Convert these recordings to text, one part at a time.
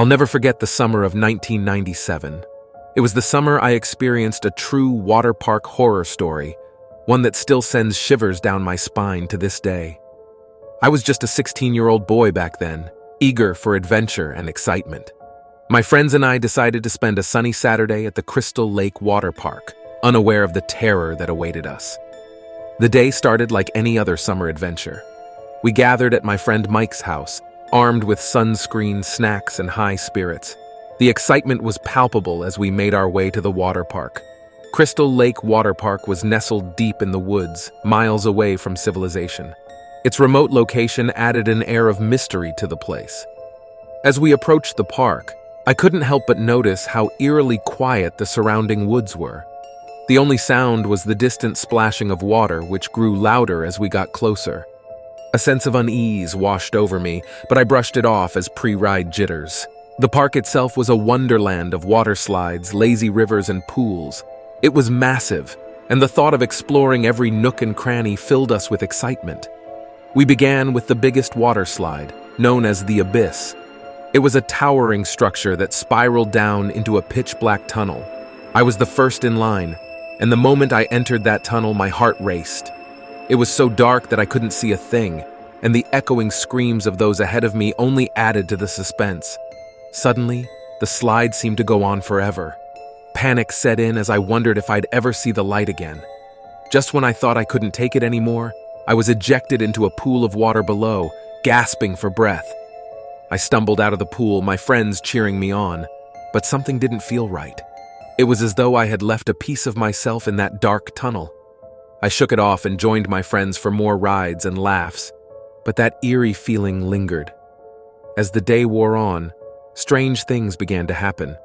I'll never forget the summer of 1997. It was the summer I experienced a true water park horror story, one that still sends shivers down my spine to this day. I was just a 16-year-old boy back then, eager for adventure and excitement. My friends and I decided to spend a sunny Saturday at the Crystal Lake Water Park, unaware of the terror that awaited us. The day started like any other summer adventure. We gathered at my friend Mike's house, armed with sunscreen, snacks, and high spirits. The excitement was palpable as we made our way to the water park. Crystal Lake Water Park was nestled deep in the woods, miles away from civilization. Its remote location added an air of mystery to the place. As we approached the park, I couldn't help but notice how eerily quiet the surrounding woods were. The only sound was the distant splashing of water, which grew louder as we got closer. A sense of unease washed over me, but I brushed it off as pre-ride jitters. The park itself was a wonderland of water slides, lazy rivers, and pools. It was massive, and the thought of exploring every nook and cranny filled us with excitement. We began with the biggest water slide, known as the Abyss. It was a towering structure that spiraled down into a pitch-black tunnel. I was the first in line, and the moment I entered that tunnel, my heart raced. It was so dark that I couldn't see a thing, and the echoing screams of those ahead of me only added to the suspense. Suddenly, the slide seemed to go on forever. Panic set in as I wondered if I'd ever see the light again. Just when I thought I couldn't take it anymore, I was ejected into a pool of water below, gasping for breath. I stumbled out of the pool, my friends cheering me on, but something didn't feel right. It was as though I had left a piece of myself in that dark tunnel. I shook it off and joined my friends for more rides and laughs, but that eerie feeling lingered. As the day wore on, strange things began to happen.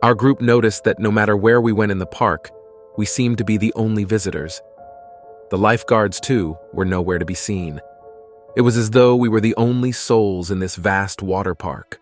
Our group noticed that no matter where we went in the park, we seemed to be the only visitors. The lifeguards, too, were nowhere to be seen. It was as though we were the only souls in this vast water park.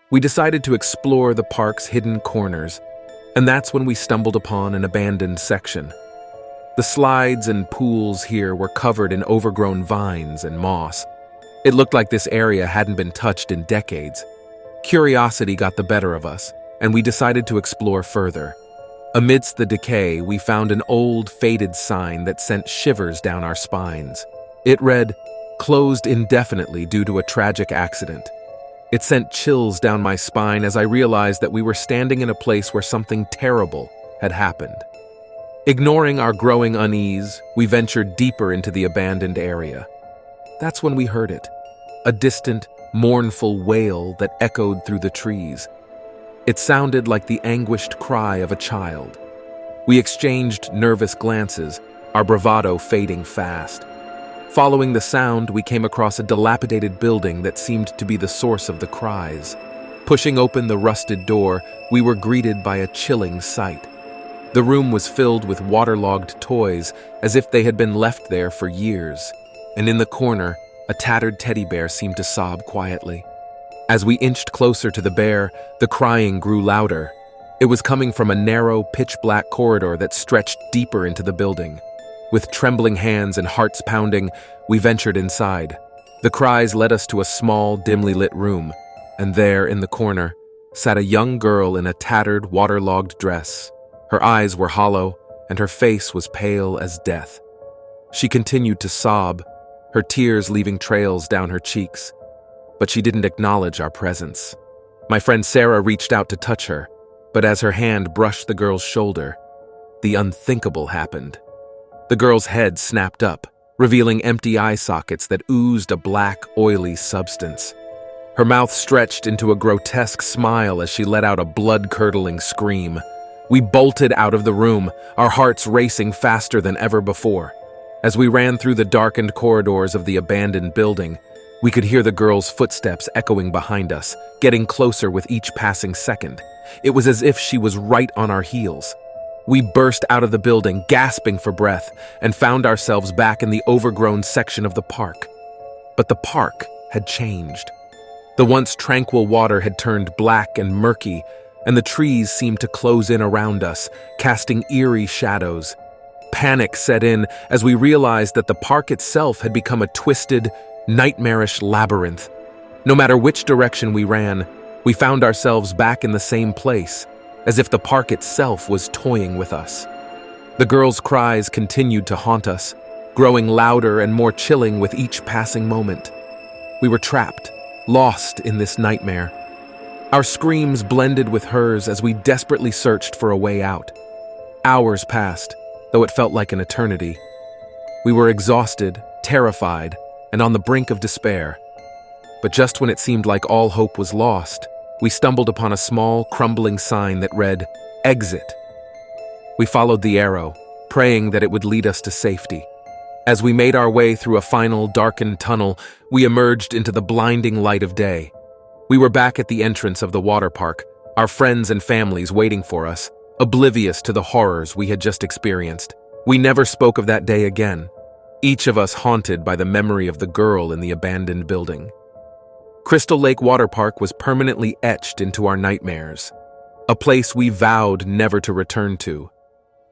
We decided to explore the park's hidden corners, and that's when we stumbled upon an abandoned section. The slides and pools here were covered in overgrown vines and moss. It looked like this area hadn't been touched in decades. Curiosity got the better of us, and we decided to explore further. Amidst the decay, we found an old, faded sign that sent shivers down our spines. It read, "Closed indefinitely due to a tragic accident." It sent chills down my spine as I realized that we were standing in a place where something terrible had happened. Ignoring our growing unease, we ventured deeper into the abandoned area. That's when we heard it, a distant, mournful wail that echoed through the trees. It sounded like the anguished cry of a child. We exchanged nervous glances, our bravado fading fast. Following the sound, we came across a dilapidated building that seemed to be the source of the cries. Pushing open the rusted door, we were greeted by a chilling sight. The room was filled with waterlogged toys, as if they had been left there for years. And in the corner, a tattered teddy bear seemed to sob quietly. As we inched closer to the bear, the crying grew louder. It was coming from a narrow, pitch-black corridor that stretched deeper into the building. With trembling hands and hearts pounding, we ventured inside. The cries led us to a small, dimly lit room, and there, in the corner, sat a young girl in a tattered, waterlogged dress. Her eyes were hollow, and her face was pale as death. She continued to sob, her tears leaving trails down her cheeks. But she didn't acknowledge our presence. My friend Sarah reached out to touch her, but as her hand brushed the girl's shoulder, the unthinkable happened. The girl's head snapped up, revealing empty eye sockets that oozed a black, oily substance. Her mouth stretched into a grotesque smile as she let out a blood-curdling scream. We bolted out of the room, our hearts racing faster than ever before. As we ran through the darkened corridors of the abandoned building, we could hear the girl's footsteps echoing behind us, getting closer with each passing second. It was as if she was right on our heels. We burst out of the building, gasping for breath, and found ourselves back in the overgrown section of the park. But the park had changed. The once tranquil water had turned black and murky, and the trees seemed to close in around us, casting eerie shadows. Panic set in as we realized that the park itself had become a twisted, nightmarish labyrinth. No matter which direction we ran, We found ourselves back in the same place, as if the park itself was toying with us. The girls' cries continued to haunt us, growing louder and more chilling with each passing moment. We were trapped, lost in this nightmare. Our screams blended with hers as we desperately searched for a way out. Hours passed, though it felt like an eternity. We were exhausted, terrified, and on the brink of despair. But just when it seemed like all hope was lost, we stumbled upon a small, crumbling sign that read, "Exit." We followed the arrow, praying that it would lead us to safety. As we made our way through a final, darkened tunnel, we emerged into the blinding light of day. We were back at the entrance of the water park, our friends and families waiting for us, oblivious to the horrors we had just experienced. We never spoke of that day again, each of us haunted by the memory of the girl in the abandoned building. Crystal Lake Water Park was permanently etched into our nightmares, a place we vowed never to return to.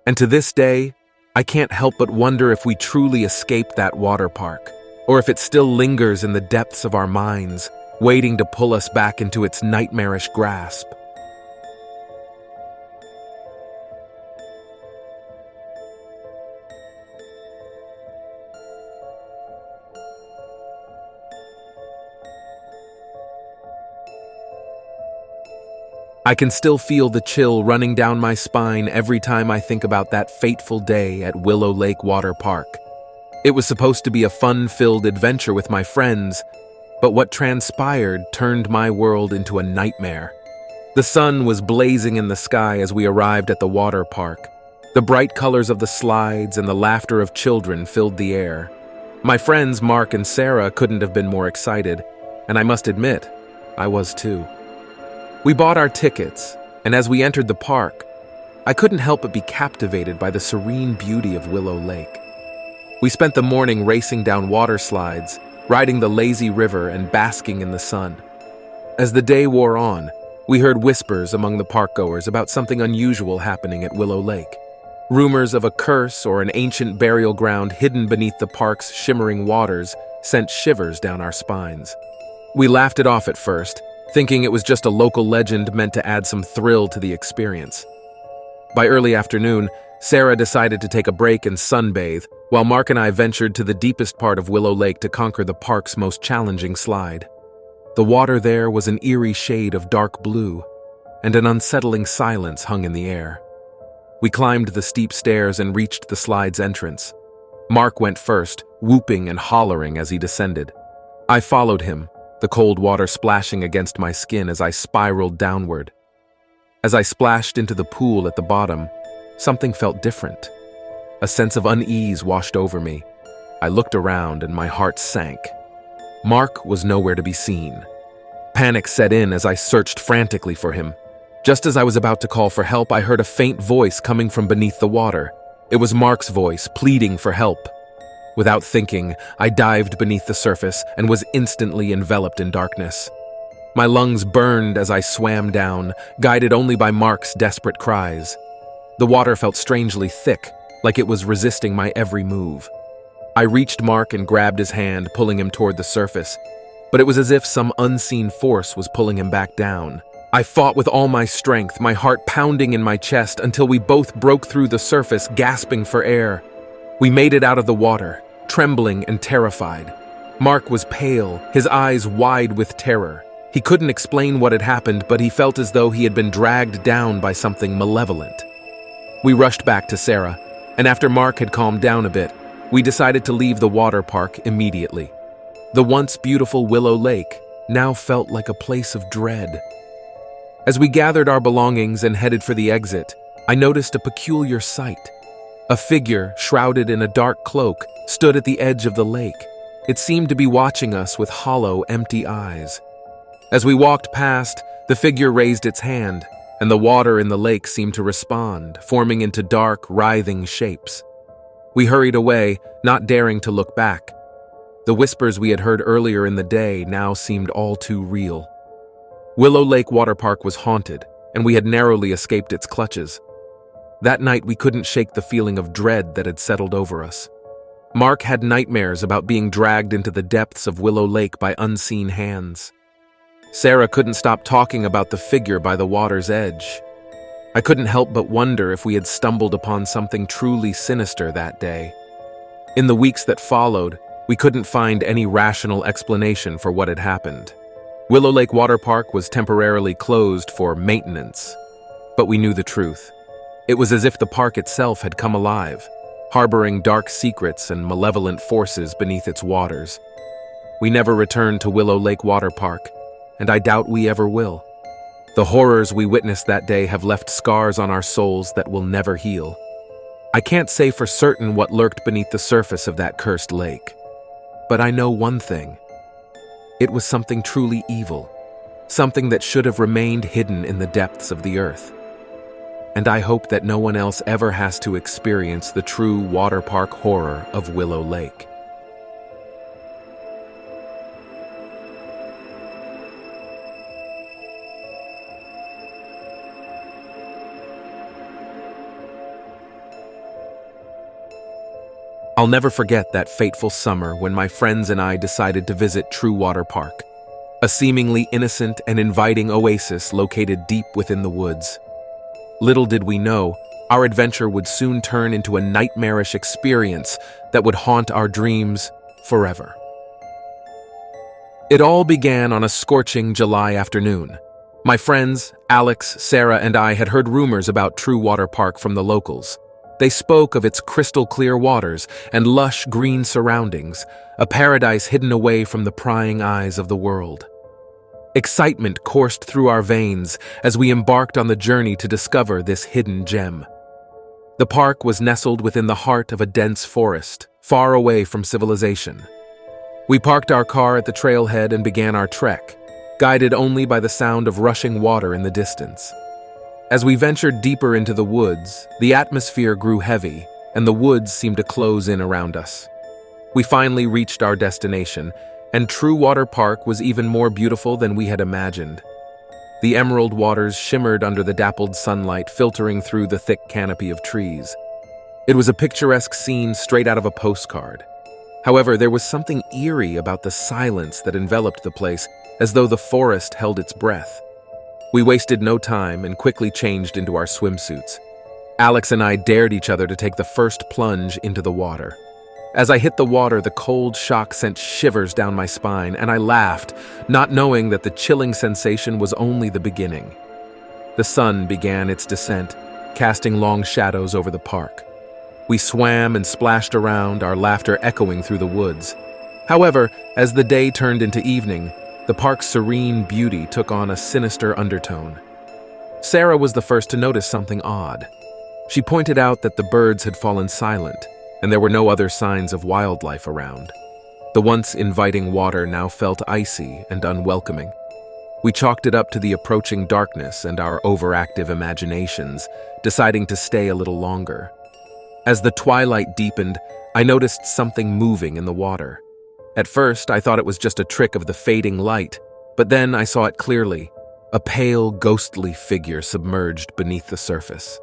And to this day, I can't help but wonder if we truly escaped that water park, or if it still lingers in the depths of our minds, waiting to pull us back into its nightmarish grasp. I can still feel the chill running down my spine every time I think about that fateful day at Willow Lake Water Park. It was supposed to be a fun-filled adventure with my friends, but what transpired turned my world into a nightmare. The sun was blazing in the sky as we arrived at the water park. The bright colors of the slides and the laughter of children filled the air. My friends Mark and Sarah couldn't have been more excited, and I must admit, I was too. We bought our tickets, and as we entered the park, I couldn't help but be captivated by the serene beauty of Willow Lake. We spent the morning racing down water slides, riding the lazy river and basking in the sun. As the day wore on, we heard whispers among the parkgoers about something unusual happening at Willow Lake. Rumors of a curse or an ancient burial ground hidden beneath the park's shimmering waters sent shivers down our spines. We laughed it off at first, thinking it was just a local legend meant to add some thrill to the experience. By early afternoon, Sarah decided to take a break and sunbathe, while Mark and I ventured to the deepest part of Willow Lake to conquer the park's most challenging slide. The water there was an eerie shade of dark blue, and an unsettling silence hung in the air. We climbed the steep stairs and reached the slide's entrance. Mark went first, whooping and hollering as he descended. I followed him, the cold water splashing against my skin as I spiraled downward. As I splashed into the pool at the bottom, something felt different. A sense of unease washed over me. I looked around and my heart sank. Mark was nowhere to be seen. Panic set in as I searched frantically for him. Just as I was about to call for help, I heard a faint voice coming from beneath the water. It was Mark's voice, pleading for help. Without thinking, I dived beneath the surface and was instantly enveloped in darkness. My lungs burned as I swam down, guided only by Mark's desperate cries. The water felt strangely thick, like it was resisting my every move. I reached Mark and grabbed his hand, pulling him toward the surface, but it was as if some unseen force was pulling him back down. I fought with all my strength, my heart pounding in my chest until we both broke through the surface, gasping for air. We made it out of the water, trembling and terrified. Mark was pale, his eyes wide with terror. He couldn't explain what had happened, but he felt as though he had been dragged down by something malevolent. We rushed back to Sarah, and after Mark had calmed down a bit, we decided to leave the water park immediately. The once beautiful Willow Lake now felt like a place of dread. As we gathered our belongings and headed for the exit, I noticed a peculiar sight. A figure, shrouded in a dark cloak, stood at the edge of the lake. It seemed to be watching us with hollow, empty eyes. As we walked past, the figure raised its hand, and the water in the lake seemed to respond, forming into dark, writhing shapes. We hurried away, not daring to look back. The whispers we had heard earlier in the day now seemed all too real. Willow Lake Water Park was haunted, and we had narrowly escaped its clutches. That night we couldn't shake the feeling of dread that had settled over us. Mark had nightmares about being dragged into the depths of Willow Lake by unseen hands. Sarah couldn't stop talking about the figure by the water's edge. I couldn't help but wonder if we had stumbled upon something truly sinister that day. In the weeks that followed, we couldn't find any rational explanation for what had happened. Willow Lake Water Park was temporarily closed for maintenance, but we knew the truth. It was as if the park itself had come alive, harboring dark secrets and malevolent forces beneath its waters. We never returned to Willow Lake Water Park, and I doubt we ever will. The horrors we witnessed that day have left scars on our souls that will never heal. I can't say for certain what lurked beneath the surface of that cursed lake, but I know one thing. It was something truly evil, something that should have remained hidden in the depths of the earth. And I hope that no one else ever has to experience the true water park horror of Willow Lake. I'll never forget that fateful summer when my friends and I decided to visit True Water Park, a seemingly innocent and inviting oasis located deep within the woods. Little did we know, our adventure would soon turn into a nightmarish experience that would haunt our dreams forever. It all began on a scorching July afternoon. My friends, Alex, Sarah, and I had heard rumors about True Water Park from the locals. They spoke of its crystal-clear waters and lush green surroundings, a paradise hidden away from the prying eyes of the world. Excitement coursed through our veins as we embarked on the journey to discover this hidden gem. The park was nestled within the heart of a dense forest, far away from civilization. We parked our car at the trailhead and began our trek, guided only by the sound of rushing water in the distance. As we ventured deeper into the woods, the atmosphere grew heavy, and the woods seemed to close in around us. We finally reached our destination, and True Water Park was even more beautiful than we had imagined. The emerald waters shimmered under the dappled sunlight filtering through the thick canopy of trees. It was a picturesque scene straight out of a postcard. However, there was something eerie about the silence that enveloped the place, as though the forest held its breath. We wasted no time and quickly changed into our swimsuits. Alex and I dared each other to take the first plunge into the water. As I hit the water, the cold shock sent shivers down my spine, and I laughed, not knowing that the chilling sensation was only the beginning. The sun began its descent, casting long shadows over the park. We swam and splashed around, our laughter echoing through the woods. However, as the day turned into evening, the park's serene beauty took on a sinister undertone. Sarah was the first to notice something odd. She pointed out that the birds had fallen silent, and there were no other signs of wildlife around. The once inviting water now felt icy and unwelcoming. We chalked it up to the approaching darkness and our overactive imaginations, deciding to stay a little longer. As the twilight deepened, I noticed something moving in the water. At first, I thought it was just a trick of the fading light, but then I saw it clearly, a pale, ghostly figure submerged beneath the surface.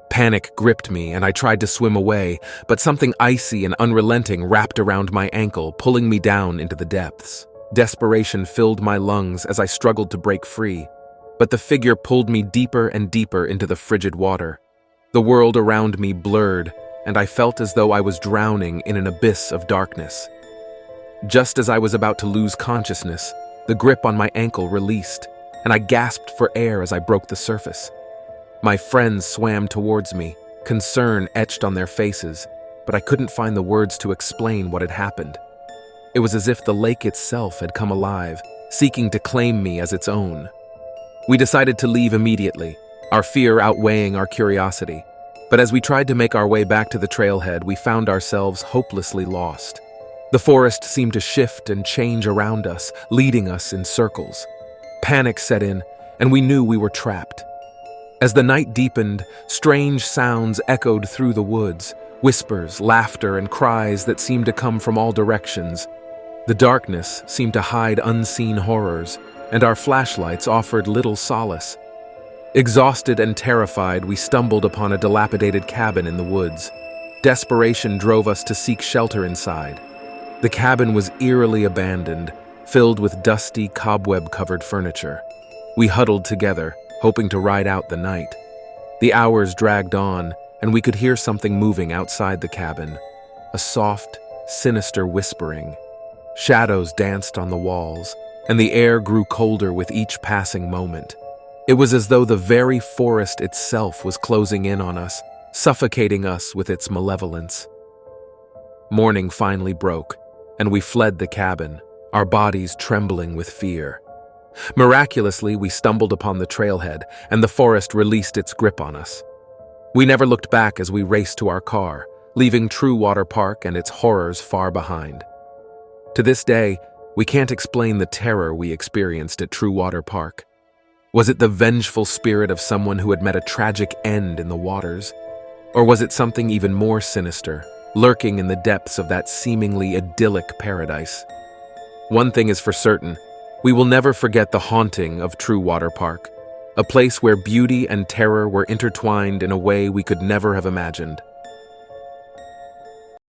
Panic gripped me, and I tried to swim away, but something icy and unrelenting wrapped around my ankle, pulling me down into the depths. Desperation filled my lungs as I struggled to break free, but the figure pulled me deeper and deeper into the frigid water. The world around me blurred, and I felt as though I was drowning in an abyss of darkness. Just as I was about to lose consciousness, the grip on my ankle released, and I gasped for air as I broke the surface. My friends swam towards me, concern etched on their faces, but I couldn't find the words to explain what had happened. It was as if the lake itself had come alive, seeking to claim me as its own. We decided to leave immediately, our fear outweighing our curiosity. But as we tried to make our way back to the trailhead, we found ourselves hopelessly lost. The forest seemed to shift and change around us, leading us in circles. Panic set in, and we knew we were trapped. As the night deepened, strange sounds echoed through the woods, whispers, laughter, and cries that seemed to come from all directions. The darkness seemed to hide unseen horrors, and our flashlights offered little solace. Exhausted and terrified, we stumbled upon a dilapidated cabin in the woods. Desperation drove us to seek shelter inside. The cabin was eerily abandoned, filled with dusty, cobweb-covered furniture. We huddled together, hoping to ride out the night. The hours dragged on, and we could hear something moving outside the cabin, a soft, sinister whispering. Shadows danced on the walls, and the air grew colder with each passing moment. It was as though the very forest itself was closing in on us, suffocating us with its malevolence. Morning finally broke, and we fled the cabin, our bodies trembling with fear. Miraculously, we stumbled upon the trailhead, and the forest released its grip on us. We never looked back as we raced to our car, leaving True Water Park and its horrors far behind. To this day, we can't explain the terror we experienced at True Water Park. Was it the vengeful spirit of someone who had met a tragic end in the waters? Or was it something even more sinister, lurking in the depths of that seemingly idyllic paradise? One thing is for certain, we will never forget the haunting of True Water Park, a place where beauty and terror were intertwined in a way we could never have imagined.